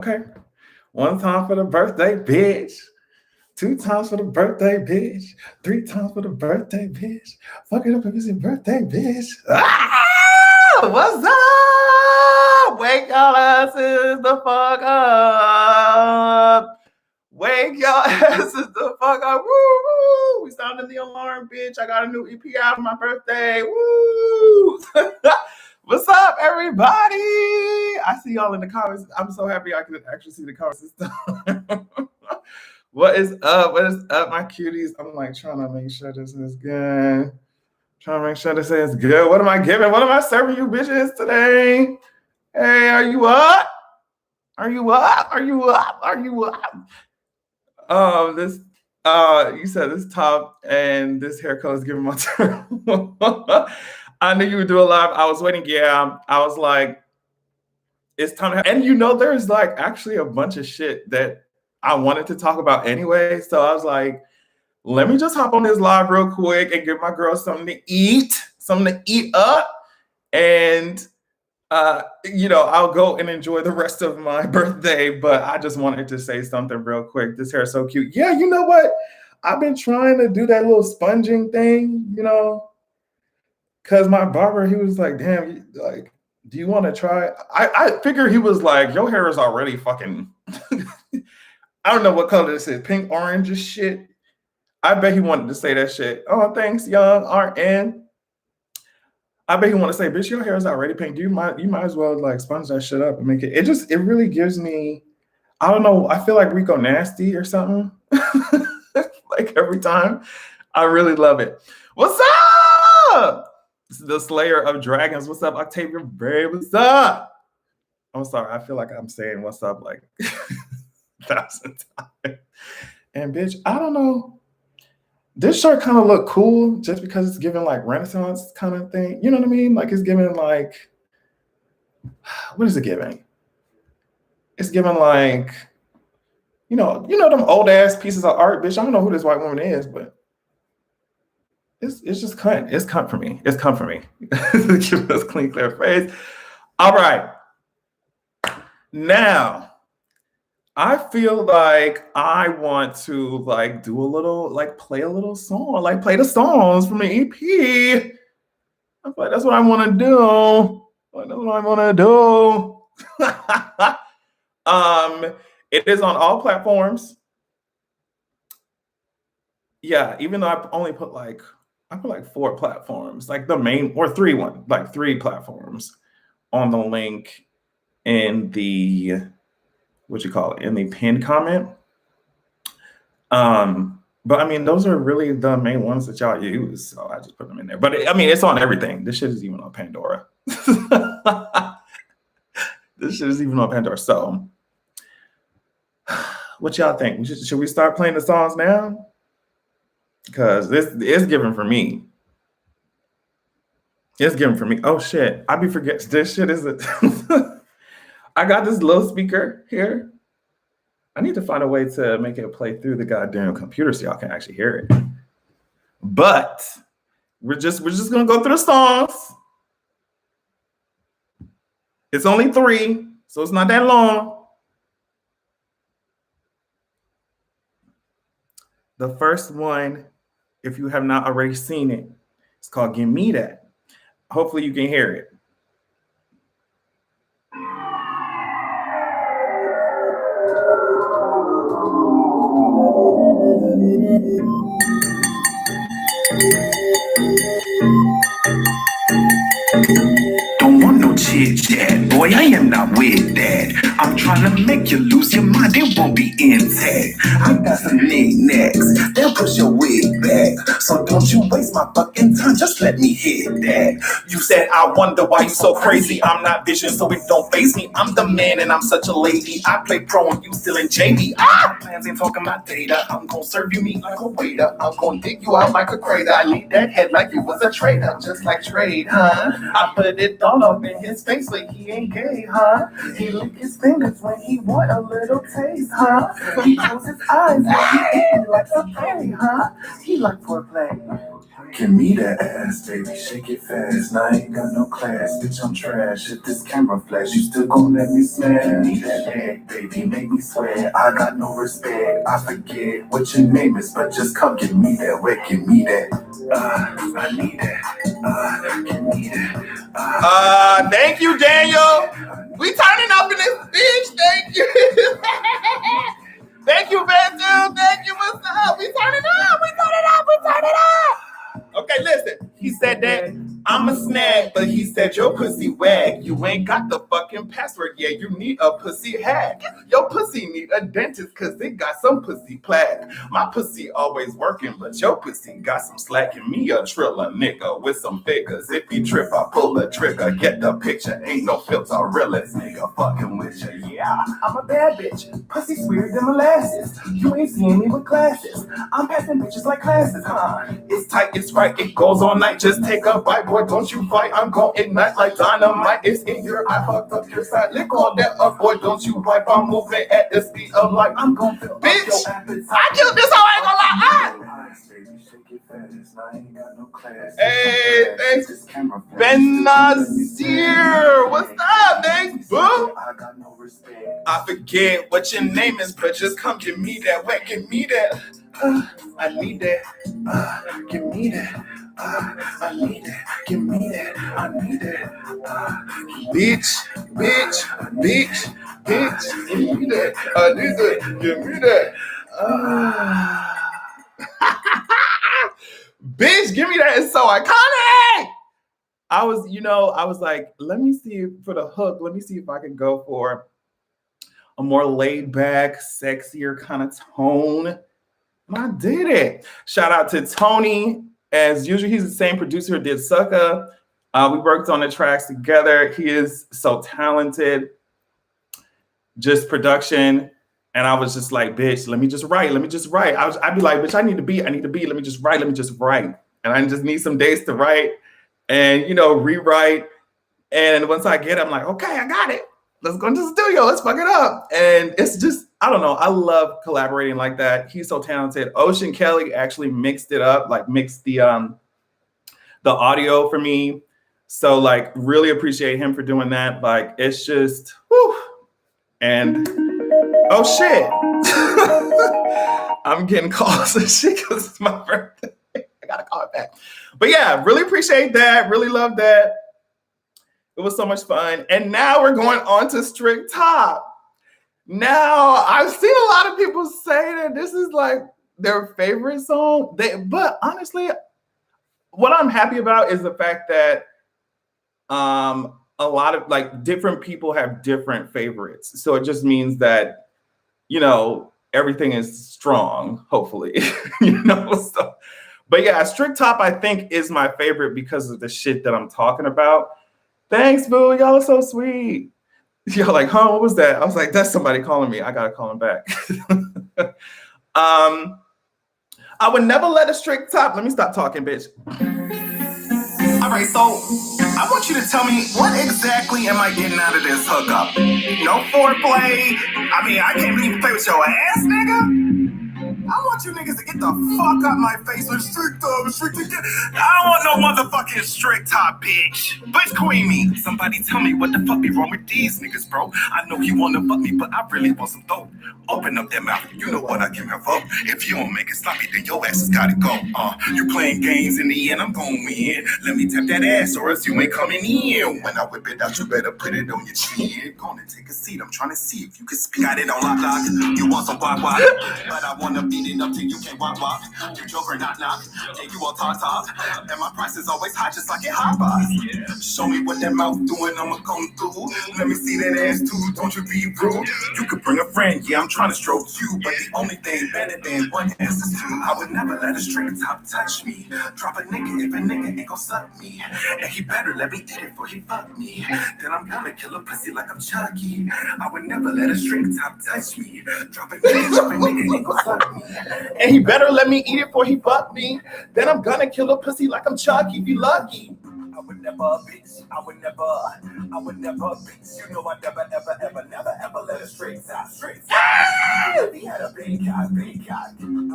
Okay. One time for the birthday, bitch. Two times for the birthday, bitch. Three times for the birthday, bitch. Fuck it up if it's your birthday, bitch. Ah! What's up? Wake y'all asses the fuck up. Wake y'all asses the fuck up. Woo, woo. We sounded the alarm, bitch. I got a new EP out for my birthday. Woo. What's up, everybody? I see y'all in the comments. I'm so happy I could actually see the comments this time. What is up? What is up, my cuties? I'm like trying to make sure this is good. Trying to make sure this is good. What am I giving? What am I serving you bitches today? Hey, are you up? Are you up? Are you up? Are you up? This you said this top and this hair color is giving my turn. I knew you would do a live. I was waiting. Yeah, I was like, it's time to. And there's like actually a bunch of shit that I wanted to talk about anyway. So I was like, let me just hop on this live real quick and give my girls something to eat up. And I'll go and enjoy the rest of my birthday. But I just wanted to say something real quick. This hair is so cute. Yeah, you know what? I've been trying to do that little sponging thing, because my barber, he was like, damn, like, do you want to try? I figure he was like, your hair is already fucking, I don't know what color this is, pink, orange, shit. I bet he wanted to say that shit. Oh, thanks, young RN. I bet he want to say, bitch, your hair is already pink. You might as well like sponge that shit up and make it. It really gives me, I don't know, I feel like Rico Nasty or something. Like every time. I really love it. What's up? The Slayer of Dragons. What's up, Octavia Bray? What's up? I'm sorry. I feel like I'm saying what's up like 1,000 times. And bitch, I don't know. This shirt kind of look cool just because it's giving like Renaissance kind of thing. You know what I mean? Like it's giving like, what is it giving? It's giving like, them old ass pieces of art, bitch. I don't know who this white woman is, but it's just cunt. It's cunt for me. It's cunt for me. Give us clean, clear face. All right. Now, I feel like I want to like do a little, like play a little song, like play the songs from the EP. I feel like that's what I want to do. That's what I want to do. It is on all platforms. Yeah, even though I put like 4 platforms, like the main or 3 platforms on the link in the in the pinned comment. But I mean, those are really the main ones that y'all use, so I just put them in there. But I mean, it's on everything. This shit is even on Pandora. This shit is even on Pandora. So, what y'all think? Should we start playing the songs now? Because this is given for me. It's given for me. Oh shit! I be forgetting this shit is it. I got this little speaker here. I need to find a way to make it play through the goddamn computer so y'all can actually hear it. But we're just gonna go through the songs. It's only 3, so it's not that long. The first one, if you have not already seen it, it's called Give Me That. Hopefully you can hear it. Don't want no chit chat, boy, I am not with that. I'm trying to make you lose your mind, it won't be intact. I got some knickknacks, they'll push your wig back. So don't you waste my fucking time, just let me hit that. You said, I wonder why you so crazy. I'm not vision, so it don't faze me. I'm the man and I'm such a lady. I play pro and you still in JV. My plans ain't talking about data. I'm gonna serve you meat like a waiter. I'm gonna dig you out like a crater. I need that head like you was a traitor, just like trade, huh? I put it all up in his face, but he ain't gay, huh? He licked his fingers when he want a little taste, huh? He closed his eyes when he eat like a prey, huh? He like foreplay. Give me that ass, baby, shake it fast. Now I ain't got no class, bitch, I'm trash. If this camera flash, you still gon' let me smash. Give me that leg, baby, make me swear. I got no respect, I forget what your name is, but just come give me that wet, give me that. I need that. Give me that. Thank you, Daniel. We turning up in this bitch. Thank you. Thank you, Matthew. Thank you, what's up? We turning up. We turning up. We turning up. Okay, listen. He said that I'm a snag, but he said your pussy wag. You ain't got the fucking password yet. You need a pussy hack. Your pussy need a dentist because it got some pussy plaque. My pussy always working, but your pussy got some slack. And me a triller nigga with some figures. If he trip, I pull a trigger. Get the picture. Ain't no filter. Realest nigga fucking with you. Yeah, I'm a bad bitch. Pussy sweeter than molasses. You ain't seeing me with glasses. I'm passing bitches like classes, huh? It's tight, it's right, it goes all night. Just take a bite, boy, don't you fight. I'm gon' ignite like dynamite. It's in your eye, fucked up your side. Lick all that up, boy, don't you wipe. I'm moving at the speed of light. I'm gon' fill up your appetite. I killed this hoe, I ain't gonna lie. Hey, thanks, Ben Nazir. What's up, thanks, boo? I forget what your name is, but just come give me that wet, give me that. I need that. Give me that. I need that. Give me that. I need that. Bitch, bitch, bitch, bitch. Give me that. I need that. Give me that. Bitch, give me that. It's so iconic. I was like, let me see for the hook. Let me see if I can go for a more laid back, sexier kind of tone. And I did it. Shout out to Tony. As usual, he's the same producer who did Sucka. We worked on the tracks together. He is so talented. Just production. And I was just like, bitch, let me just write. I'd be like, bitch, I need to be. Let me just write. And I just need some days to write and, rewrite. And once I get it, I'm like, okay, I got it. Let's go into the studio. Let's fuck it up. And it's just, I don't know. I love collaborating like that. He's so talented. Ocean Kelly actually mixed it up, like mixed the audio for me. So like really appreciate him for doing that. Like it's just, whew. And oh shit. I'm getting calls and shit because it's my birthday. I gotta call it back. But yeah, really appreciate that. Really love that. It was so much fun. And now we're going on to Strict Top. Now, I've seen a lot of people say that this is like their favorite song. But honestly, what I'm happy about is the fact that a lot of like different people have different favorites. So it just means that, everything is strong, hopefully. So, but yeah, Strict Top, I think, is my favorite because of the shit that I'm talking about. Thanks, boo. Y'all are so sweet. Y'all like, huh? What was that? I was like, that's somebody calling me. I gotta call him back. I would never let a Strict Top. Let me stop talking, bitch. All right, so I want you to tell me what exactly am I getting out of this hookup? No foreplay. I mean, I can't even play with your ass, nigga. I want you niggas to get the fuck out my face with Strict Top. I don't want no motherfucking Strict Top, bitch. Bitch queen me. Somebody tell me what the fuck be wrong with these niggas, bro. I know you wanna fuck me, but I really want some dope. Open up that mouth. You know what I came here for. If you don't make it sloppy, then your ass has gotta go. You playing games in the end, I'm gonna win. Let me tap that ass or else you ain't coming in. When I whip it out, you better put it on your chin. Gonna take a seat. I'm trying to see if you can speak. Got it on lock. You want some wop, but I wanna beat it up till you can't walk. You joker knock. And you all talk. And my price is always hot, just like it hot box. Show me what that mouth doing, I'ma come through. Let me see that ass too, don't you be rude. You could bring a friend, yeah, I'm trying to stroke you. But the only thing better than one ass is two. I would never let a Strict Top touch me. Drop a nigga if a nigga ain't gon' suck me. And he better let me eat it before he fuck me. Then I'm gonna kill a pussy like I'm Chucky. I would never let a Strict Top touch me. Drop a nigga if a nigga ain't gon' suck me. And he better let me eat it before he fuck me. Then I'm gonna kill a pussy like I'm Chucky. Be lucky. I would never, bitch. I would never, bitch. You know I never, ever let a Strict Top. I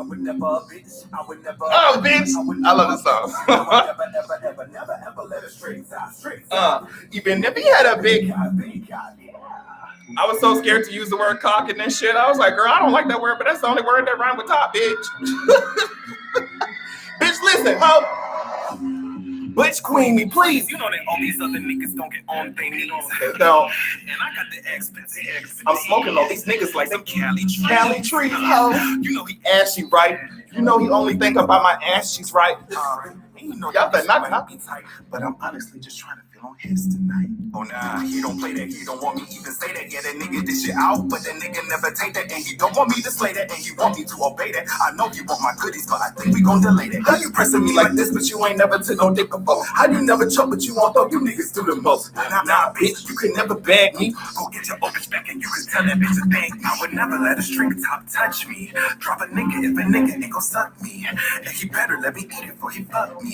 would never, bitch. I would never. Oh, bitch. I love this song. I would never, ever let a straight top. Even if he had a big. I was so scared to use the word cock and this shit. I was like, girl, I don't like that word, but that's the only word that rhymes with top, bitch. Bitch, listen, ho. Butch queen me, please. You know that all these other niggas don't get on their knees. No. And I got the expertise. I'm smoking all these niggas like some Cali trees, ho. You know he ashy, right? You know he only think about my ass, she's right. You know Y'all better not be tight, but I'm honestly just trying to feel on his tonight. Oh nah, he don't play that, he don't want me even say that. Yeah, that nigga this shit out, but that nigga never take that, and he don't want me to slay that, and he want me to obey that. I know you want my goodies, but I think we gon' delay that. How you pressing me like this, but you ain't never took no dick before? How you never choke, but you won't throw? You niggas do the most. Nah, bitch, you can never bag me. Go get your old bitch back, and you can tell that bitch a thing. I would never let a string top touch me. Drop a nigga if a nigga ain't gon' suck me, and he better let me eat it before he fuck me.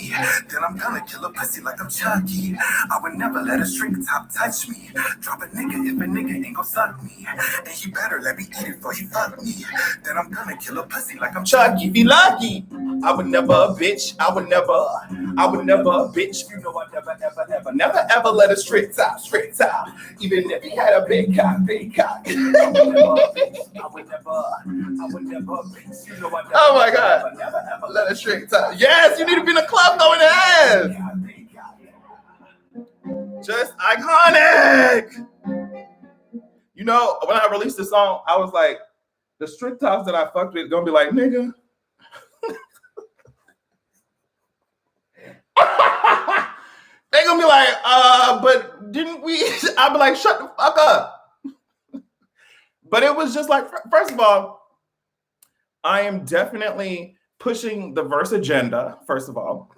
Then I'm gonna kill a pussy like I'm Chucky. I would never let a string top touch me. Drop a nigga if a nigga ain't gon' suck me, and he better let me eat it before he fuck me. Then I'm gonna kill a pussy like I'm Chucky. be lucky. I would never, bitch. I would never, bitch. You know I never, ever let a straight top. Even if he had a big cock. I would never, bitch. You know I never. Oh my God. Let a straight top. Yes, you need to be in a club going ahead. Just iconic. You know, when I released the song, I was like, the straight tops that I fucked with gonna be like, nigga. They gonna be like, but didn't we? I'll be like, shut the fuck up. But it was just like, first of all, I am definitely pushing the verse agenda, first of all.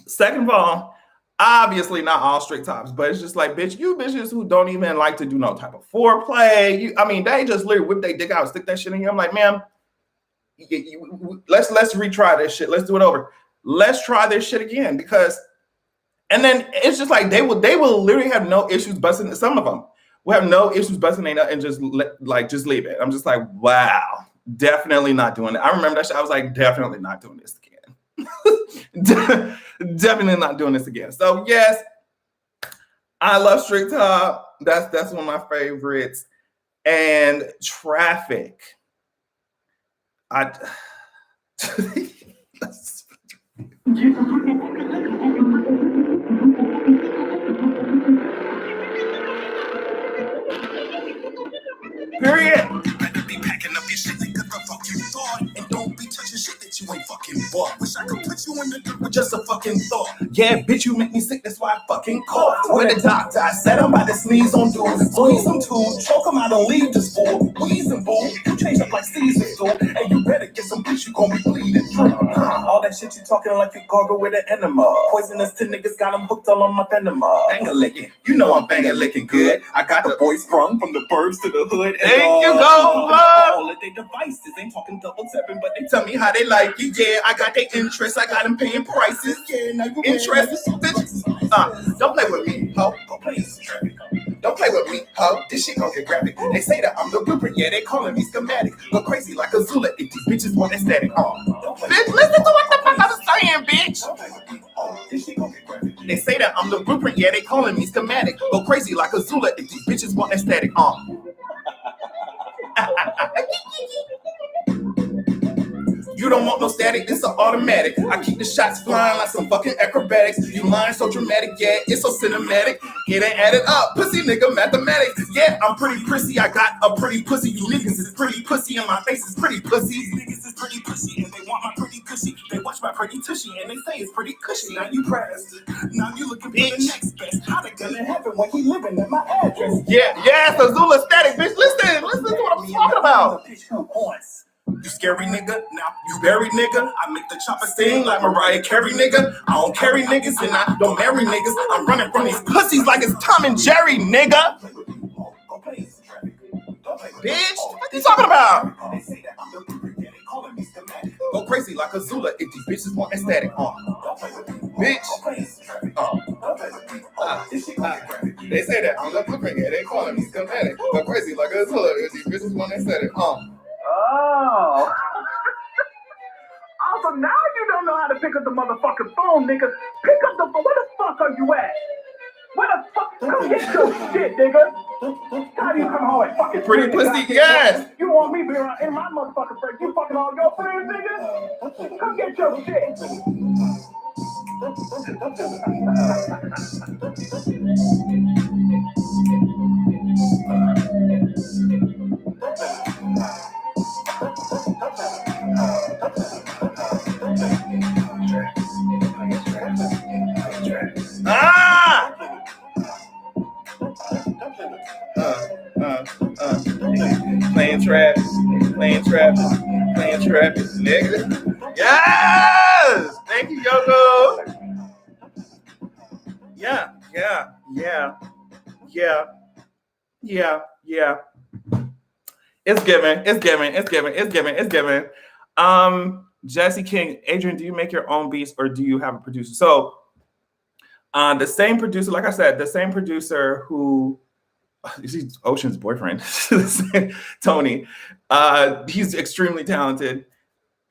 Second of all, obviously not all straight tops, but it's just like, bitch, you bitches who don't even like to do no type of foreplay. They just literally whip their dick out and stick that shit in you. I'm like, ma'am, let's retry this shit. Let's do it over. Let's try this shit again and then it's just like they will literally have no issues busting. Some of them will have no issues busting their nut and just leave it. I'm just like, wow, definitely not doing it. I remember that shit. I was like, definitely not doing this again. Definitely not doing this again. So yes, I love straight top. That's one of my favorites. And Traffic. Period. Better be packing up your shit, nigga, the fuck you thought. And don't be touching shit that you ain't fucking bought. Wish I could put you in the dirt with just a fucking thought. Yeah, bitch, you make me sick, that's why I fucking caught. With the doctor, I said I'm about to sneeze on dudes. Squeeze them too, choke them out, don't leave this fool. Wheeze them, boo, you change up like seasons, dude. And you better get some bitch, you gon' be bleeding through. All that shit you talking like you gargle with an enema. Poisonous to niggas, got them hooked all on my enema. Banger licking, you know I'm banger licking good. I got the boys sprung from the birds to the hood. There you go, all of their devices ain't talking double tapping, but they tell me how they like it. Yeah, I got their interest, I got them paying prices. Yeah, now you interest, bitch. Don't play with me, ho. Go play some traffic. Don't play with me, ho. This shit gon' get graphic. They say that I'm the blueprint, yeah, they calling me schematic. Go crazy like a Zula if these bitches want aesthetic. Bitch, listen to what the fuck I was saying, bitch. Don't play with me, ho. This shit gon' get graphic. They say that I'm the blueprint, yeah, they calling me schematic. Go crazy like a Zula if these bitches want aesthetic. You don't want no static, it's an automatic. I keep the shots flying like some fucking acrobatics. You lying so dramatic, yeah, it's so cinematic. It ain't added up, pussy nigga mathematics. Yeah, I'm pretty prissy, I got a pretty pussy. You niggas is pretty pussy and my face is pretty pussy. These niggas is pretty pussy and they want my pretty cushy. They watch my pretty tushy and they say it's pretty cushy. Now you pressed, now you looking for the next best. How they gonna happen when he living at my address? Yeah, so Zula static, bitch. Listen to what I'm talking about. You scary nigga, now you buried nigga. I make the chopper sing like Mariah Carey nigga. I don't carry niggas and I don't marry niggas. I'm running from these Pussies like it's Tom and Jerry, nigga. Bitch, what you talking about? Go crazy like a Zula if these bitches want aesthetic. Bitch. They say that I'm the blueprint, yeah, they calling me schematic. Go crazy like a Zula if these bitches want aesthetic. Oh. Also, now you don't know how to pick up the motherfucking phone, nigga. Pick up the phone. Where the fuck are you at? Where the fuck? Come get your shit, nigga. How do you come home and fucking Pretty pussy, yes. You want me to be around in my motherfucking friend? You fucking all your friends, nigga? Come get your shit. Ah! Playing trap, nigga. Yes! Thank you, Yoko. Yeah. It's giving. Jesse King, Adrian, do you make your own beats or do you have a producer? So, the same producer, like I said, the same producer who he's Ocean's boyfriend, Tony. He's extremely talented,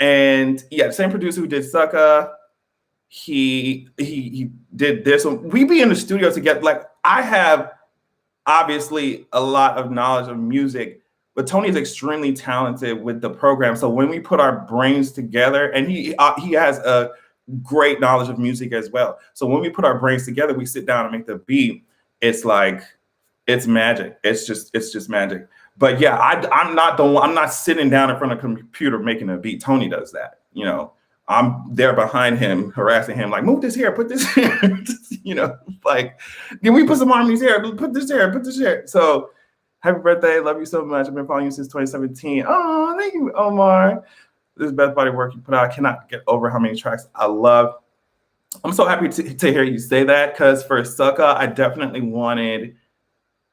and yeah, the same producer who did Sucka. He did this one. We be in the studio together. Like, I have obviously a lot of knowledge of music, but Tony is extremely talented with the program. So when we put our brains together, and he has a great knowledge of music as well. So when we put our brains together, we sit down and make the beat. It's like, it's magic. It's just magic. But yeah, I'm not sitting down in front of a computer making a beat. Tony does that. You know, I'm there behind him, harassing him, like, move this here, put this here. You know, like, can we put some harmonies here? Put this here. So happy birthday. Love you so much. I've been following you since 2017. Oh, thank you, Omar. This is the best body work you put out. I cannot get over how many tracks I love. I'm so happy to hear you say that, because for Sucka, I definitely wanted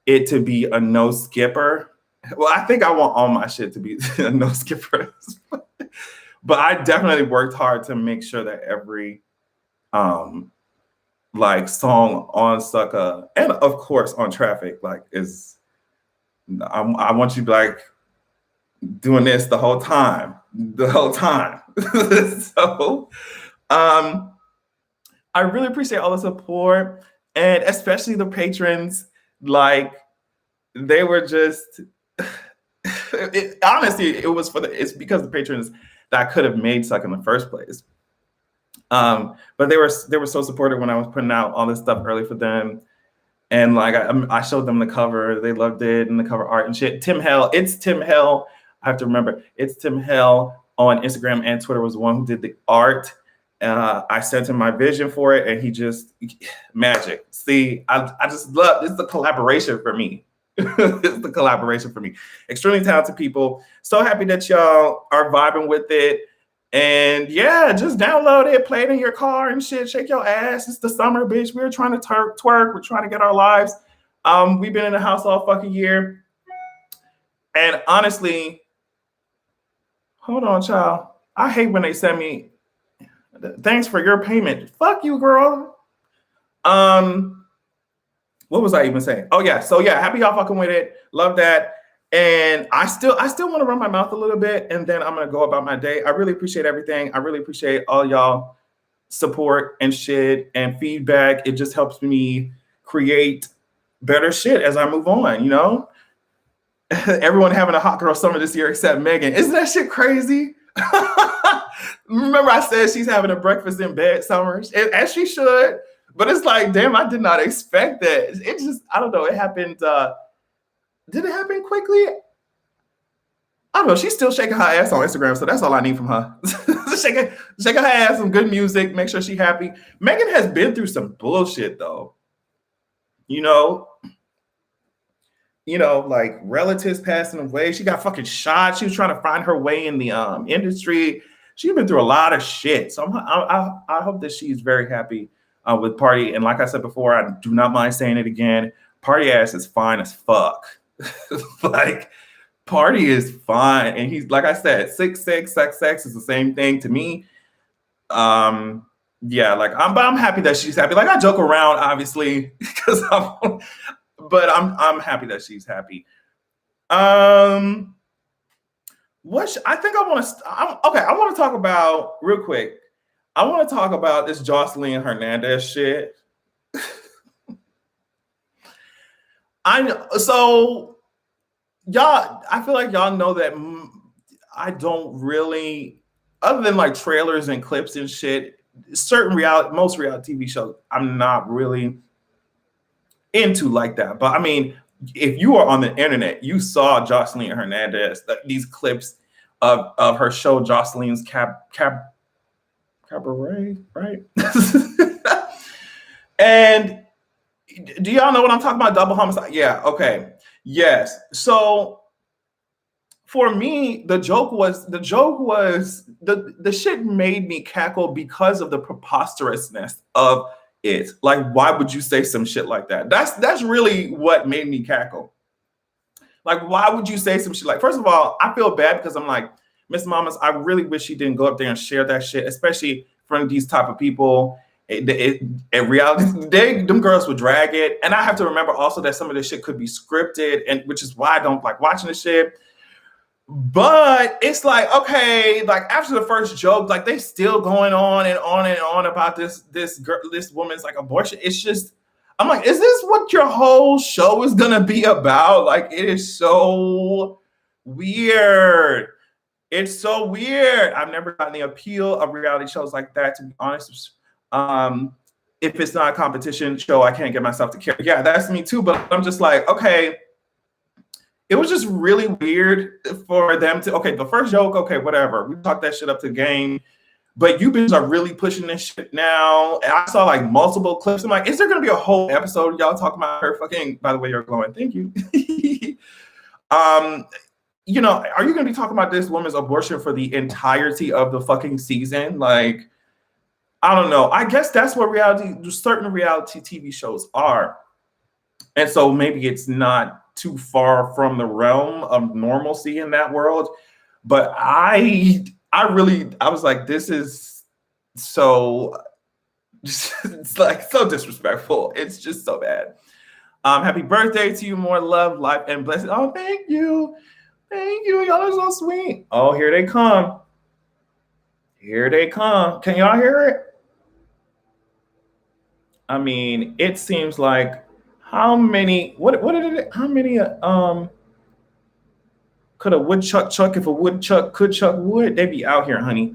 it to be a no skipper. Well, I think I want all my shit to be a no skipper. But I definitely worked hard to make sure that every like song on Sucka, and of course on Traffic, like, is I want you like doing this the whole time. So I really appreciate all the support, and especially the patrons. Like, they were just honestly, it's because the patrons that I could have made Suck in the first place. But they were so supportive when I was putting out all this stuff early for them. And like, I showed them the cover, they loved it, and the cover art and shit. It's Tim Hell. I have to remember, it's Tim Hell on Instagram and Twitter was the one who did the art. I sent him my vision for it, and he just magic. See, I just love, it's the collaboration for me. It's the collaboration for me. Extremely talented people. So happy that y'all are vibing with it. And yeah, just download it, play it in your car and shit. Shake your ass. It's the summer, bitch. We're trying to twerk. We're trying to get our lives. We've been in the house all fucking year. And honestly, hold on, child. I hate when they send me, thanks for your payment. Fuck you, girl. What was I even saying? Oh yeah. So yeah, happy y'all fucking with it. Love that. And I still want to run my mouth a little bit, and then I'm gonna go about my day. I really appreciate everything. I really appreciate all y'all support and shit and feedback. It just helps me create better shit as I move on, you know? Everyone having a hot girl summer this year except Megan. Isn't that shit crazy? Remember I said she's having a breakfast in bed summer, as she should. But it's like, damn, I did not expect that. It just, I don't know, it happened. Did it happen quickly? I don't know. She's still shaking her ass on Instagram, so that's all I need from her. shaking her ass, some good music, make sure she's happy. Megan has been through some bullshit, though. You know, like relatives passing away. She got fucking shot. She was trying to find her way in the industry. She's been through a lot of shit. So I hope that she's very happy with Party. And like I said before, I do not mind saying it again. Party ass is fine as fuck. Like, Party is fine. And he's, like I said, 6'6", sex is the same thing to me. Yeah, like I'm happy that she's happy. Like, I joke around, obviously, because but I'm happy that she's happy. What I think I want to. Okay, I want to talk about real quick. I want to talk about this Joseline Hernandez shit. I know. So y'all, I feel like y'all know that I don't really, other than like trailers and clips and shit. Most reality TV shows, I'm not really into like that. But I mean, if you are on the internet, you saw Joseline Hernandez, these clips of her show, Joseline's Cabaret, right? And do y'all know what I'm talking about? Double homicide. Yeah. Okay. Yes. So for me, the joke was the shit made me cackle because of the preposterousness of it. Like, why would you say some shit like that? That's really what made me cackle. Like, why would you say some shit like? First of all, I feel bad because I'm like, Miss Mamas, I really wish she didn't go up there and share that shit, especially from these type of people. In reality, them girls would drag it, and I have to remember also that some of this shit could be scripted, and which is why I don't like watching this shit. But it's like, okay, like after the first joke, like they still going on and on and on about this woman's like abortion. It's just, I'm like, is this what your whole show is gonna be about? Like, it is so weird. It's so weird. I've never gotten the appeal of reality shows like that, to be honest. If it's not a competition show, I can't get myself to care. Yeah, that's me too. But I'm just like, okay, it was just really weird for them to, okay, the first joke, okay, whatever. We talked that shit up to the game. But you bitches are really pushing this shit now. And I saw like multiple clips. I'm like, is there going to be a whole episode of y'all talking about her fucking, by the way, you're glowing. Thank you. You know, are you going to be talking about this woman's abortion for the entirety of the fucking season? Like, I don't know. I guess that's what certain reality TV shows are. And so maybe it's not too far from the realm of normalcy in that world. But I was like, this is so, it's like so disrespectful. It's just so bad. Happy birthday to you. More love, life, and blessings. Oh, thank you. Thank you. Y'all are so sweet. Oh, here they come. Here they come. Can y'all hear it? I mean, it seems like how many could a woodchuck chuck if a woodchuck could chuck wood? They be out here, honey.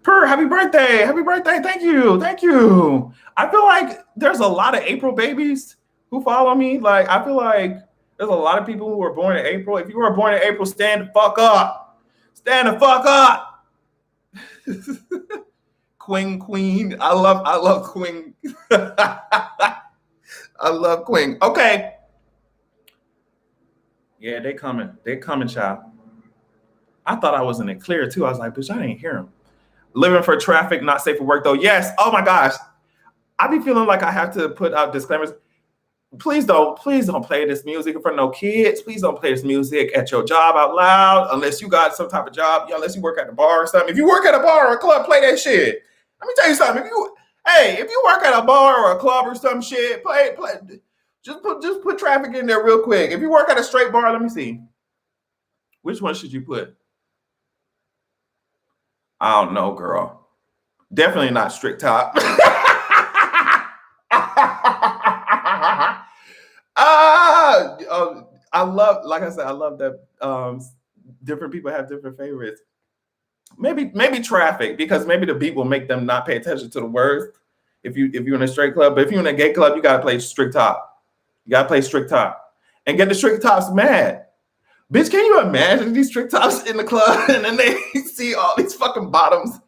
Happy birthday. Happy birthday. Thank you. Thank you. I feel like there's a lot of April babies who follow me. Like, I feel like there's a lot of people who were born in April. If you were born in April, stand the fuck up. Stand the fuck up. Queen. I love Queen. I love Queen. Okay. Yeah, they coming. They coming, child. I thought I was in the clear too. I was like, bitch, I didn't hear them. Living for traffic, not safe for work though. Yes. Oh my gosh. I be feeling like I have to put out disclaimers. Please don't play this music in front of no kids. Please don't play this music at your job out loud unless you got some type of job. Unless you work at a bar or something. If you work at a bar or a club, play that shit. Let me tell you something. If you work at a bar or a club or some shit, play. Just put traffic in there real quick. If you work at a straight bar, let me see. Which one should you put? I don't know, girl. Definitely not strict top. I love, like I said, I love that different people have different favorites. Maybe traffic, because maybe the beat will make them not pay attention to the words. If you're in a straight club, but if you're in a gay club, you gotta play strict top. You gotta play strict top and get the strict tops mad. Bitch, can you imagine these strict tops in the club and then they see all these fucking bottoms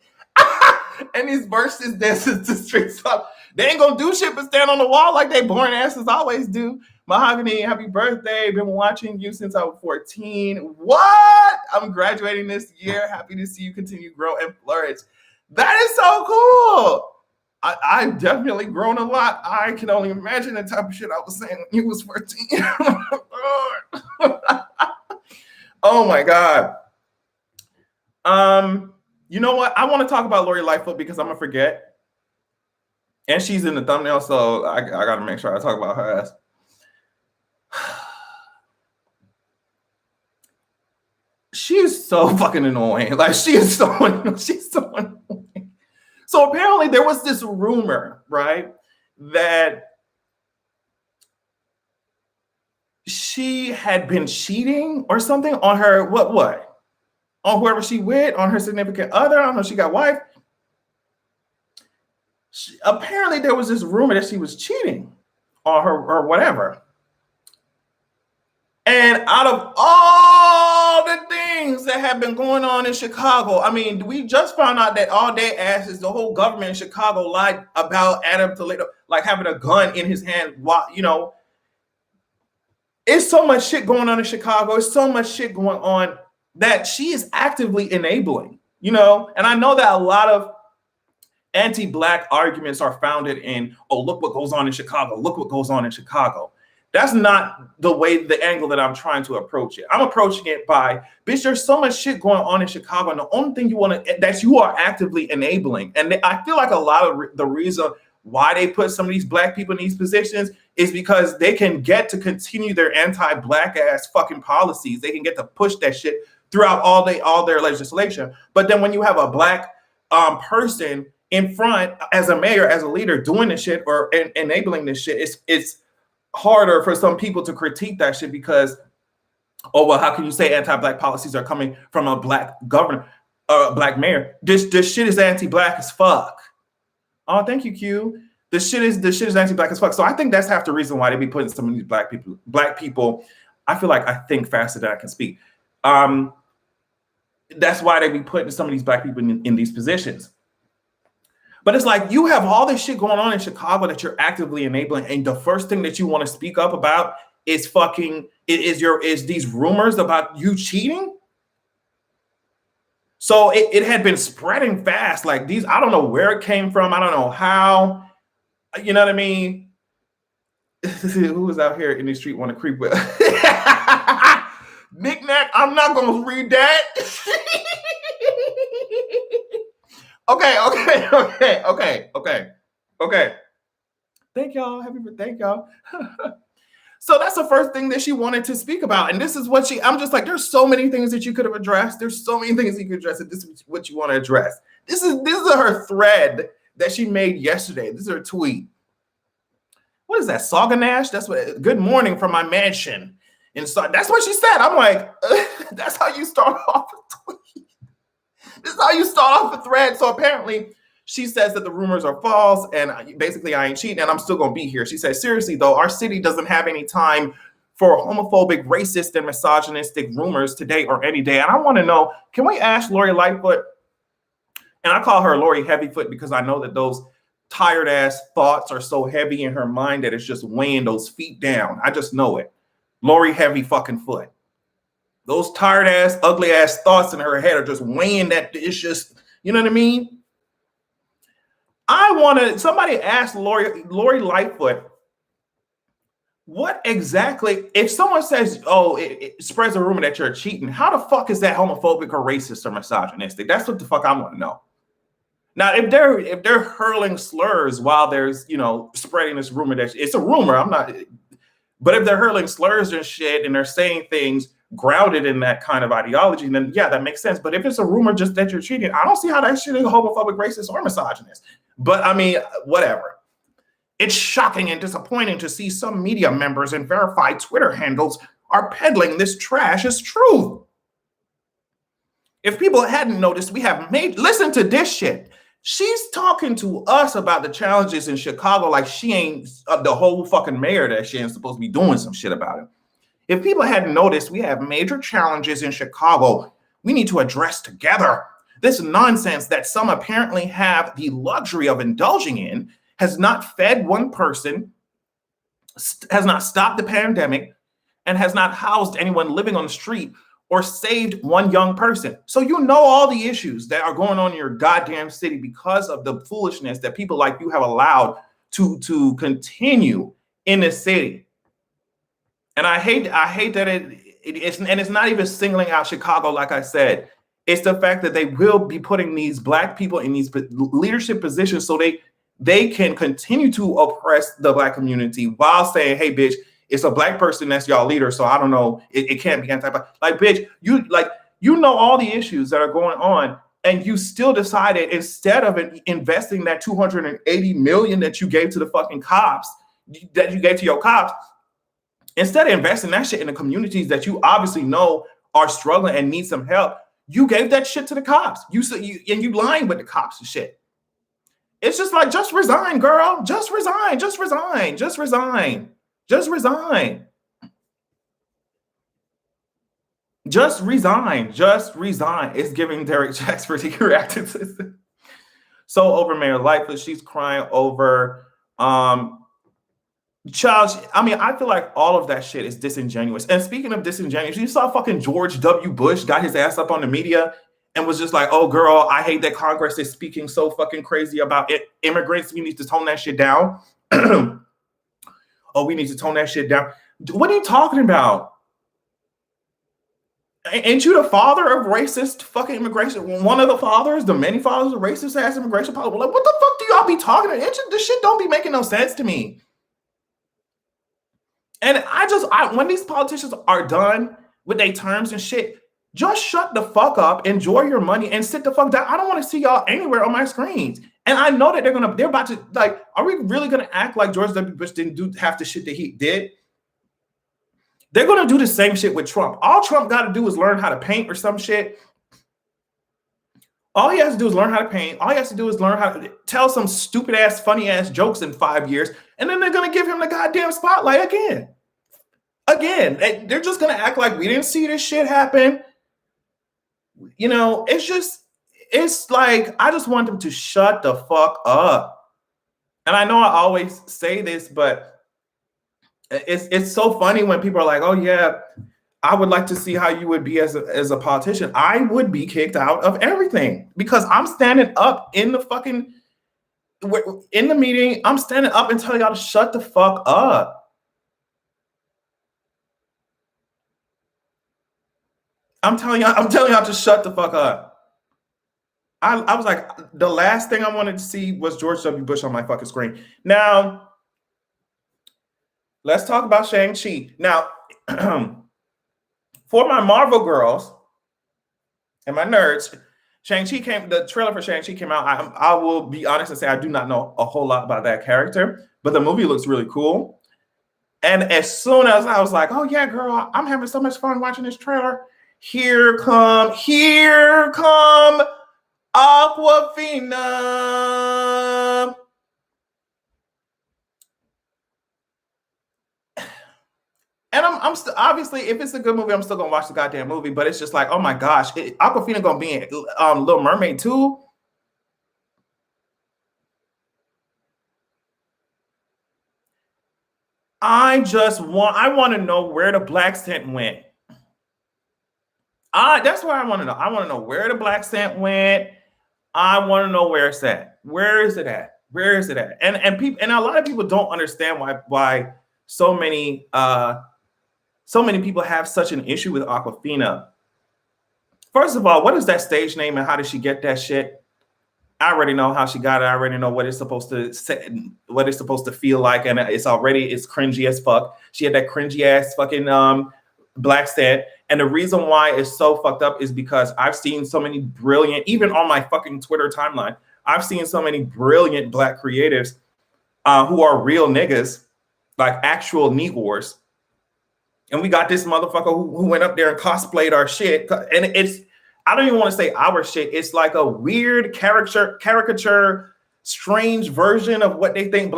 and these verses dancing to strict top? They ain't gonna do shit but stand on the wall like they boring asses always do. Mahogany, happy birthday. Been watching you since I was 14. What? I'm graduating this year. Happy to see you continue to grow and flourish. That is so cool. I've definitely grown a lot. I can only imagine the type of shit I was saying when you was 14. Oh my God. You know what? I want to talk about Lori Lightfoot because I'm gonna forget. And she's in the thumbnail, so I gotta make sure I talk about her ass. She is so fucking annoying. Like, she's so annoying. So apparently there was this rumor, right, that she had been cheating or something on her, what? On whoever she with, on her significant other. I don't know, she got wife. Apparently there was this rumor that she was cheating on her or whatever. And out of all the things that have been going on in Chicago, I mean, we just found out that all day asses, the whole government in Chicago lied about Adam Toledo, like having a gun in his hand. While, you know, it's so much shit going on in Chicago. It's so much shit going on that she is actively enabling, you know? And I know that a lot of anti-Black arguments are founded in, oh, look what goes on in Chicago. Look what goes on in Chicago. That's not the angle that I'm trying to approach it. I'm approaching it by, bitch, there's so much shit going on in Chicago, and the only thing you are actively enabling. And I feel like a lot of the reason why they put some of these Black people in these positions is because they can get to continue their anti-Black ass fucking policies. They can get to push that shit throughout all their legislation. But then when you have a Black person in front as a mayor, as a leader, doing this shit or enabling this shit, it's harder for some people to critique that shit because, oh, well, how can you say anti-Black policies are coming from a Black governor, Black mayor? This shit is anti-Black as fuck. Oh, thank you, Q. This shit is anti-Black as fuck. So I think that's half the reason why they be putting some of these Black people. I feel like I think faster than I can speak. That's why they be putting some of these Black people in these positions. But it's like you have all this shit going on in Chicago that you're actively enabling, and the first thing that you want to speak up about is these rumors about you cheating. So it had been spreading fast. Like these, I don't know where it came from. I don't know how. You know what I mean? Who was out here in the street want to creep with? Knick-knack, I'm not gonna read that. Okay. Thank y'all. So that's the first thing that she wanted to speak about. And this is what I'm just like, there's so many things that you could have addressed. There's so many things you could address. And this is what you want to address. This is her thread that she made yesterday. This is her tweet. What is that? Sauganash? That's what, good morning from my mansion. And so that's what she said. I'm like, that's how you start off a tweet. This is how you start off a thread. So apparently she says that the rumors are false and basically I ain't cheating and I'm still going to be here. She says, seriously, though, our city doesn't have any time for homophobic, racist, and misogynistic rumors today or any day. And I want to know, can we ask Lori Lightfoot? And I call her Lori Heavyfoot because I know that those tired ass thoughts are so heavy in her mind that it's just weighing those feet down. I just know it. Lori Heavy fucking Foot. Those tired ass, ugly ass thoughts in her head are just weighing that. It's just, you know what I mean? Somebody asked Lori Lightfoot, what exactly, if someone says, oh, it spreads a rumor that you're cheating, how the fuck is that homophobic or racist or misogynistic? That's what the fuck I want to know. Now, if they're hurling slurs while there's, spreading this rumor that it's a rumor, but if they're hurling slurs and shit and they're saying things grounded in that kind of ideology, then yeah, that makes sense. But if it's a rumor just that you're cheating, I don't see how that shit is homophobic, racist, or misogynist. But I mean, whatever. It's shocking and disappointing to see some media members and verified Twitter handles are peddling this trash as truth. If people hadn't noticed, listen to this shit. She's talking to us about the challenges in Chicago like she ain't the whole fucking mayor that she ain't supposed to be doing some shit about it. If people hadn't noticed, we have major challenges in Chicago we need to address together. This nonsense that some apparently have the luxury of indulging in has not fed one person, has not stopped the pandemic, and has not housed anyone living on the street or saved one young person. So you know all the issues that are going on in your goddamn city because of the foolishness that people like you have allowed to continue in this city. And I hate that it's not even singling out Chicago, like I said. It's the fact that they will be putting these Black people in these leadership positions so they can continue to oppress the Black community while saying, hey, bitch, it's a Black person that's y'all leader. So I don't know, it can't be anti-Black. Like, bitch, You know all the issues that are going on, and you still decided instead of investing that $280 million that you gave to the fucking cops, that you gave to your cops, instead of investing that shit in the communities that you obviously know are struggling and need some help, you gave that shit to the cops. You lying with the cops and shit. It's just like, just resign, girl. Just resign. Just resign. Just resign. Just resign. Just resign. Just resign. It's giving Derek Jacksford. He reacted to this. So over Mayor Lightfoot, she's crying over child. I mean, I feel like all of that shit is disingenuous. And speaking of disingenuous, you saw fucking George W. Bush got his ass up on the media and was just like, oh, girl, I hate that Congress is speaking so fucking crazy about immigrants. We need to tone that shit down. Oh, we need to tone that shit down. What are you talking about? Ain't you the father of racist fucking immigration? One of the fathers, the many fathers of racist ass immigration policy. Like, what the fuck do y'all be talking about? This shit don't be making no sense to me. And when these politicians are done with their terms and shit, just shut the fuck up, enjoy your money, and sit the fuck down. I don't want to see y'all anywhere on my screens. And I know that they're about to, like, are we really gonna act like George W. Bush didn't do half the shit that he did? They're gonna do the same shit with Trump. All Trump got to do is learn how to paint or some shit. All he has to do is learn how to paint. All he has to do is learn how to tell some stupid ass, funny ass jokes in 5 years, and then they're gonna give him the goddamn spotlight again. Again, they're just gonna act like we didn't see this shit happen. You know, it's like, I just want them to shut the fuck up. And I know I always say this, but it's so funny when people are like, oh yeah, I would like to see how you would be as a politician. I would be kicked out of everything because I'm standing up in the meeting. I'm standing up and telling y'all to shut the fuck up. I'm telling y'all to shut the fuck up. I was like, the last thing I wanted to see was George W. Bush on my fucking screen. Now, let's talk about Shang-Chi. Now, for my Marvel girls and my nerds, the trailer for Shang-Chi came out. I will be honest and say I do not know a whole lot about that character, but the movie looks really cool. And as soon as I was like, oh yeah, girl, I'm having so much fun watching this trailer. Here come Aquafina. And I'm still, obviously, if it's a good movie, I'm still gonna watch the goddamn movie. But it's just like, oh my gosh, Aquafina gonna be in Little Mermaid too. I want to know where the black scent went. That's what I want to know. I want to know where the black scent went. I want to know where it's at. Where is it at? Where is it at? And people, and a lot of people don't understand why so many people have such an issue with Aquafina. First of all, what is that stage name and how did she get that shit? I already know how she got it. I already know what it's supposed to say, what it's supposed to feel like, and it's cringy as fuck. She had that cringy ass fucking black scent. And the reason why it's so fucked up is because I've seen so many brilliant, even on my fucking Twitter timeline, I've seen so many brilliant black creatives who are real niggas, like actual Negroes. And we got this motherfucker who went up there and cosplayed our shit. And I don't even want to say our shit. It's like a weird caricature, strange version of what they think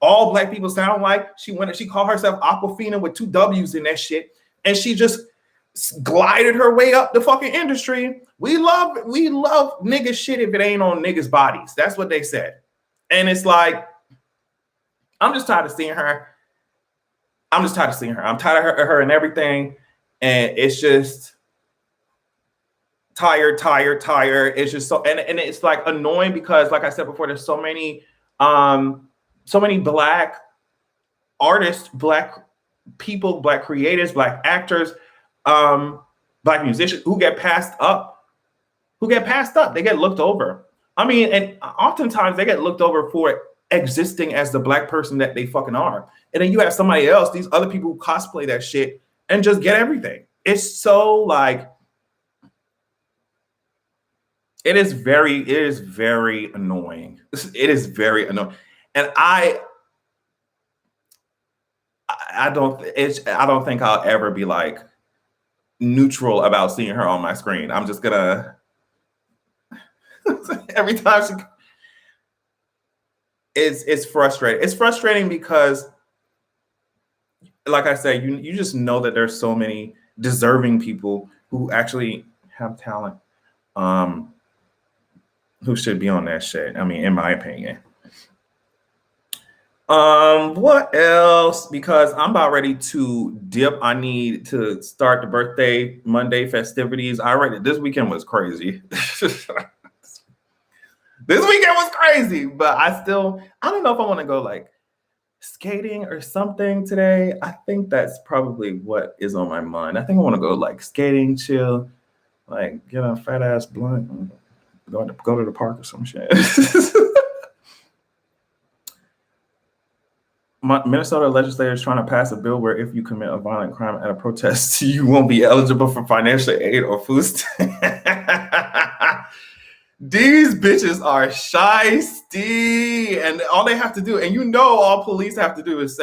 all black people sound like. She called herself Aquafina with 2 W's in that shit. And she just glided her way up the fucking industry. We love nigga shit if it ain't on niggas' bodies. That's what they said. And it's like, I'm just tired of seeing her. I'm tired of her and everything. And it's just tired. It's just so, and it's like annoying because, like I said before, there's so many black artists, black people, black creators, black actors, black musicians who get passed up. They get looked over. I mean, and oftentimes they get looked over for existing as the black person that they fucking are. And then you have somebody else, these other people who cosplay that shit and just get everything. It's so like, It is very annoying. It is very annoying. And I don't think I'll ever be like neutral about seeing her on my screen. I'm just gonna every time she it's frustrating. It's frustrating because like I said, you just know that there's so many deserving people who actually have talent, um, who should be on that shit. I mean, in my opinion. What else? Because I'm about ready to dip. I need to start the birthday Monday festivities. This weekend was crazy. This weekend was crazy, but I don't know if I want to go like skating or something today. I think that's probably what is on my mind. I think I want to go like skating, chill, like get a fat ass blunt, and go to the park or some shit. Minnesota legislators trying to pass a bill where if you commit a violent crime at a protest, you won't be eligible for financial aid or food stamps. These bitches are shysty, and all they have to do, and all police have to do is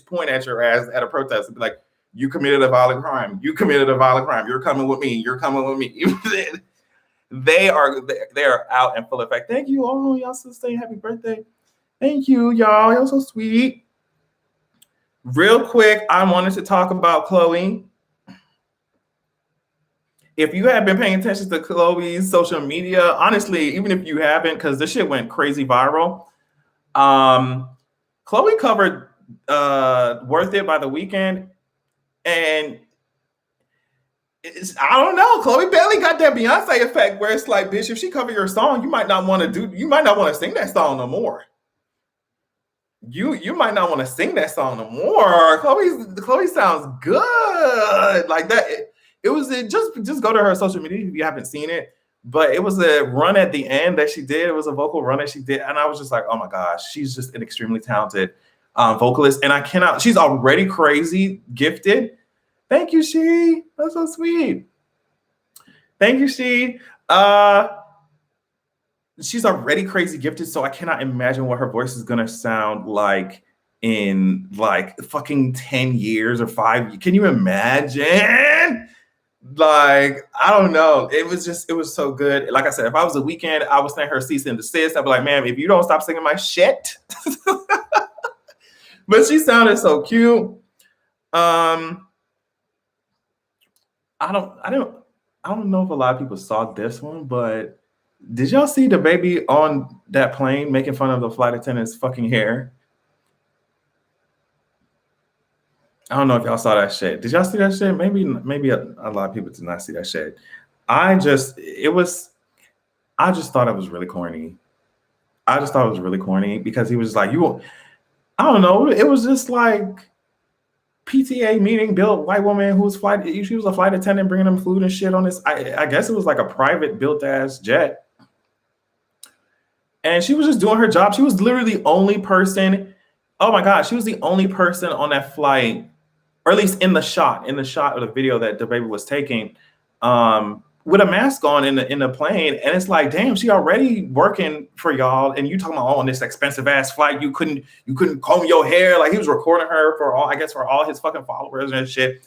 point at your ass at a protest and be like, "You committed a violent crime. You committed a violent crime. You're coming with me. You're coming with me." they are out in full effect. Thank you all, y'all, so saying happy birthday. Thank you, y'all. Y'all so sweet. Real quick, I wanted to talk about Chloe. If you have been paying attention to Chloe's social media, honestly, even if you haven't, because this shit went crazy viral. Chloe covered Worth It by The Weeknd, and I don't know. Chloe barely got that Beyonce effect where it's like, bitch, if she cover your song, you might not want to sing that song no more. You might not want to sing that song no more. Chloe sounds good like that. It was just go to her social media if you haven't seen it. But it was a run at the end that she did. It was a vocal run that she did, and I was just like, oh my gosh, she's just an extremely talented vocalist, and she's already crazy gifted. Thank you, She. That's so sweet. Thank you, She. She's already crazy gifted, so I cannot imagine what her voice is gonna sound like in like fucking 10 years or 5. Can you imagine? Like, I don't know. It was so good. Like I said, if I was The Weeknd, I would send her cease and desist. I'd be like, ma'am, if you don't stop singing my shit. But she sounded so cute. I don't know if a lot of people saw this one, but did y'all see the baby on that plane making fun of the flight attendant's fucking hair? I don't know if y'all saw that shit. Did y'all see that shit? Maybe a lot of people did not see that shit. I just thought it was really corny. I just thought it was really corny because he was like, I don't know. It was just like PTA meeting, built white woman she was a flight attendant bringing them food and shit on this. I guess it was like a private built ass jet. And she was just doing her job. She was literally the only person. Oh my God, she was the only person on that flight, or at least in the shot of the video that the baby was taking, with a mask on in the plane. And it's like, damn, she already working for y'all, and you talking about on this expensive ass flight, you couldn't comb your hair. Like, he was recording her for all his fucking followers and shit.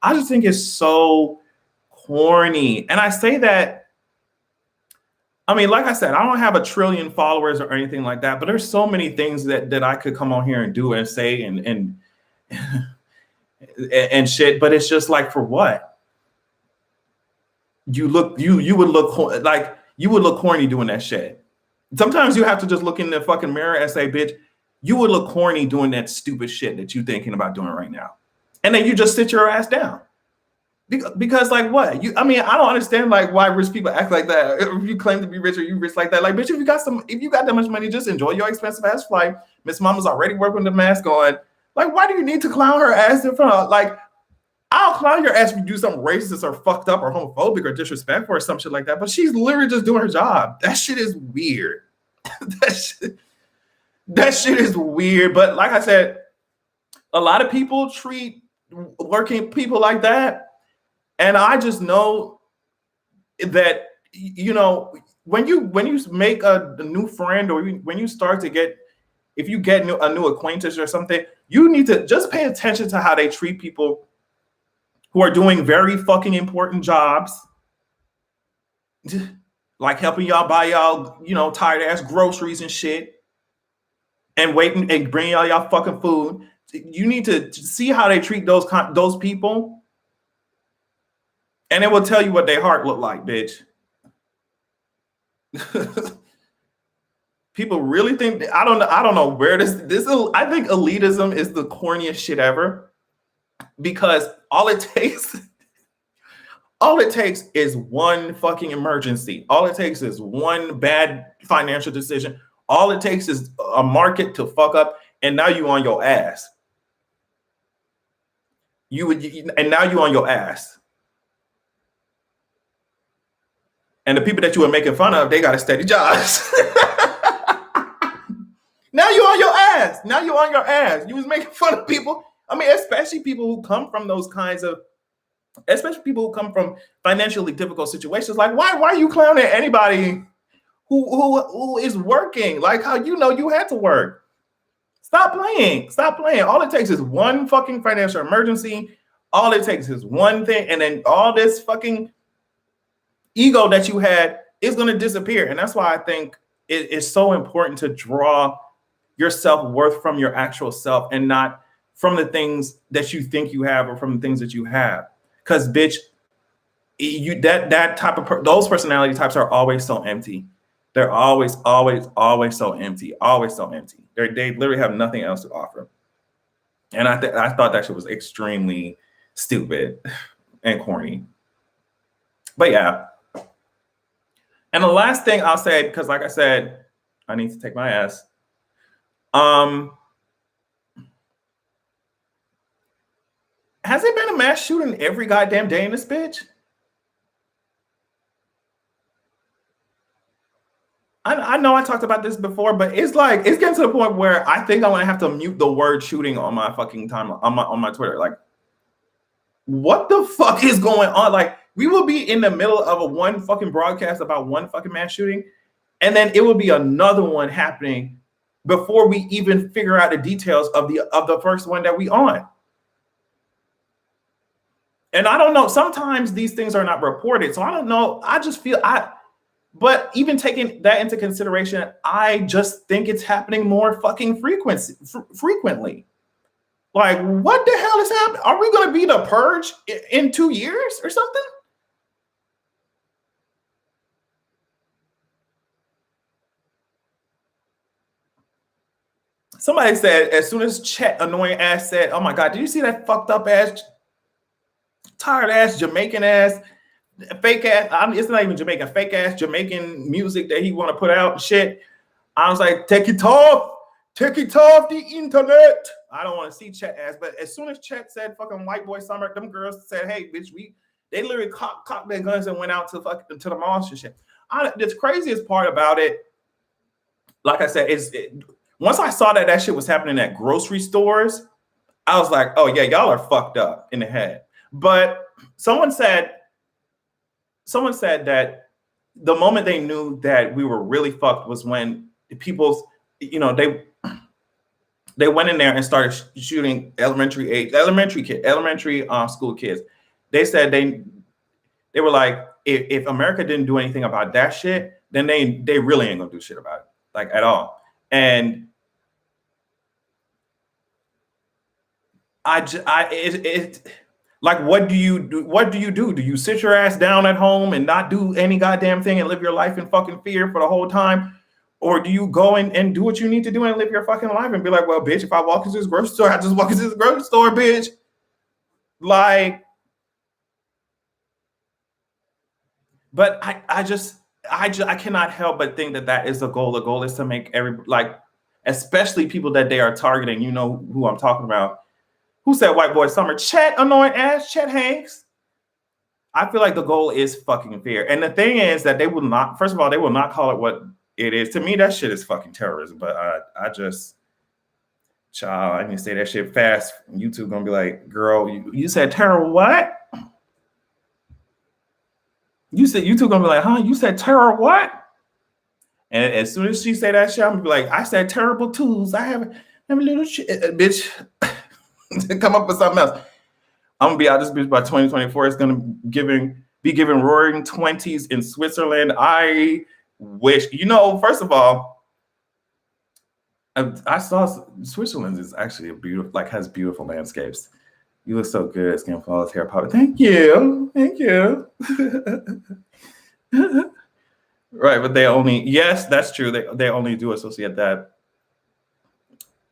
I just think it's so corny. And I say that, I mean, like I said, I don't have a trillion followers or anything like that, but there's so many things that I could come on here and do and say and shit. But it's just like, for what? You would look corny doing that shit. Sometimes you have to just look in the fucking mirror and say, bitch, you would look corny doing that stupid shit that you thinking about doing right now. And then you just sit your ass down. Because like what? I don't understand like why rich people act like that. If you claim to be rich or you rich like that, like, bitch, if you got that much money, just enjoy your expensive ass flight. Miss Mama's already working the mask on. Like, why do you need to clown her ass in front of, like, I'll clown your ass if you do something racist or fucked up or homophobic or disrespectful or some shit like that. But she's literally just doing her job. That shit is weird. that shit is weird. But like I said, a lot of people treat working people like that. And I just know that, when you make a new friend, or when you start to get, if you get a new acquaintance or something, you need to just pay attention to how they treat people who are doing very fucking important jobs, like helping y'all buy y'all, tired ass groceries and shit, and waiting and bring y'all fucking food. You need to see how they treat those people, and it will tell you what their heart look like, bitch. People really think I don't know where this I think elitism is the corniest shit ever, because all it takes is one fucking emergency. All it takes is one bad financial decision. All it takes is a market to fuck up, and now you on your ass. And now you on your ass. And the people that you were making fun of, they got a steady jobs. Now you on your ass. Now you on your ass. You was making fun of people. I mean, especially people who come from those kinds of, especially people who come from financially difficult situations. Like, why are you clowning anybody who is working? Like, how you had to work. Stop playing. Stop playing. All it takes is one fucking financial emergency. All it takes is one thing, and then all this fucking ego that you had is going to disappear. And that's why I think it is so important to draw your self-worth from your actual self, and not from the things that you think you have or from the things that you have. Because bitch, that type of those personality types are always so empty. They're always so empty. Always so empty. They literally have nothing else to offer. And I thought that shit was extremely stupid and corny. But yeah. And the last thing I'll say, because like I said, I need to take my ass. Has it been a mass shooting every goddamn day in this bitch? I know I talked about this before, but it's getting to the point where I think I'm gonna have to mute the word shooting on my fucking time on my Twitter. Like, what the fuck is going on? Like, we will be in the middle of a one fucking broadcast about one fucking mass shooting, and then it will be another one happening before we even figure out the details of the first one that we on. And I don't know. Sometimes these things are not reported, so I don't know. I just feel but even taking that into consideration, I just think it's happening more fucking frequently. Like, what the hell is happening? Are we going to be the purge in 2 years or something? Somebody said, as soon as Chet annoying ass said, "Oh my God, did you see that fucked up ass, tired ass, Jamaican ass, fake ass," it's not even Jamaican, fake ass Jamaican music that he want to put out and shit. I was like, take it off the internet. I don't want to see Chet ass. But as soon as Chet said fucking white boy summer, them girls said, "Hey, bitch, they literally cocked their guns and went out to the mosque and shit." The craziest part about it, like I said, once I saw that shit was happening at grocery stores, I was like, oh yeah, y'all are fucked up in the head. But someone said that the moment they knew that we were really fucked was when people, they went in there and started shooting elementary school kids. They said they were like, if America didn't do anything about that shit, then they really ain't gonna do shit about it, like, at all. And like, what do you do? What do you do? Do you sit your ass down at home and not do any goddamn thing and live your life in fucking fear for the whole time? Or do you go and do what you need to do and live your fucking life and be like, well, bitch, if I walk into this grocery store, I just walk into this grocery store, bitch. Like, but I cannot help but think that is the goal. The goal is to make especially people that they are targeting. You know who I'm talking about. Who said white boy summer? Chet annoying ass, Chet Hanks. I feel like the goal is fucking fear. And the thing is that they will not, first of all, they will not call it what it is. To me, that shit is fucking terrorism. But I need to say that shit fast. YouTube gonna be like, girl, you said terror what? YouTube gonna be like, huh? You said terror what? And as soon as she say that shit, I'm gonna be like, I said terrible twos. I have a little shit, bitch. Come up with something else. I'm gonna be out this bitch by 2024. It's gonna be giving roaring 20s in Switzerland. I wish, first of all, I saw Switzerland is actually has beautiful landscapes. You look so good, Skin Flawless Hair Powder. Thank you. Right, but yes, that's true. They only do associate that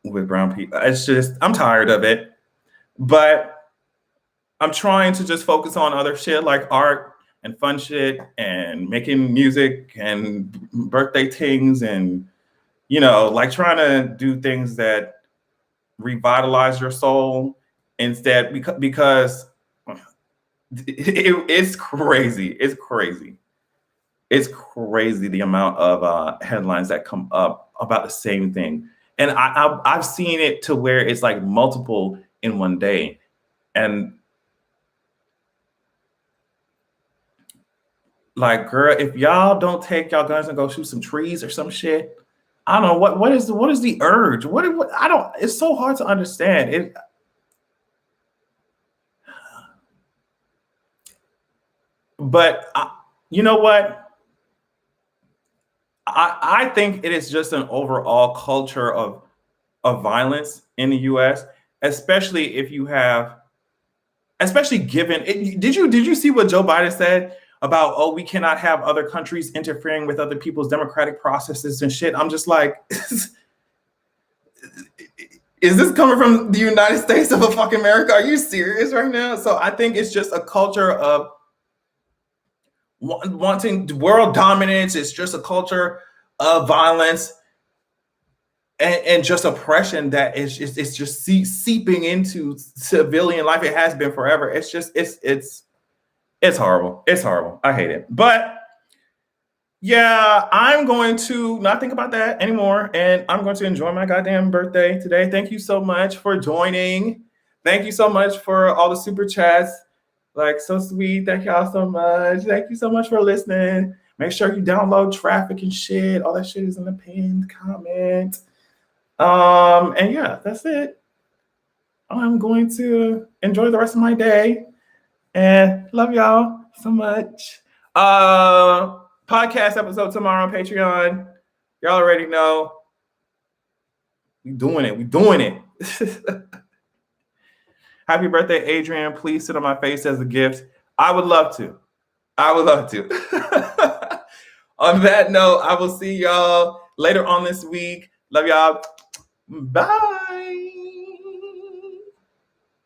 with brown people. It's just, I'm tired of it. But I'm trying to just focus on other shit like art and fun shit and making music and birthday things and, like trying to do things that revitalize your soul instead because it's crazy. It's crazy. It's crazy the amount of headlines that come up about the same thing. And I've seen it to where it's like multiple in one day. And like, girl, if y'all don't take y'all guns and go shoot some trees or some shit, I don't know what is the urge? What I don't. It's so hard to understand it. But you know what? I think it is just an overall culture of violence in the U.S., especially if you have, especially given. Did you see what Joe Biden said about, oh, we cannot have other countries interfering with other people's democratic processes and shit? I'm just like, is this coming from the United States of fucking America? Are you serious right now? So I think it's just a culture of wanting world dominance. It's just a culture of violence and just oppression that is just seeping into civilian life. It has been forever. It's just it's horrible. It's horrible. I hate it. But yeah, I'm going to not think about that anymore, and I'm going to enjoy my goddamn birthday today. Thank you so much for joining. Thank you so much for all the super chats. Like, so sweet. Thank y'all so much. Thank you so much for listening. Make sure you download Traffic and shit. All that shit is in the pinned comment. And yeah, that's it. I'm going to enjoy the rest of my day and love y'all so much. Podcast episode tomorrow on Patreon. Y'all already know. We doing it. Happy birthday, Adrian. Please sit on my face as a gift. I would love to. On that note, I will see y'all later on this week. Love y'all. Bye.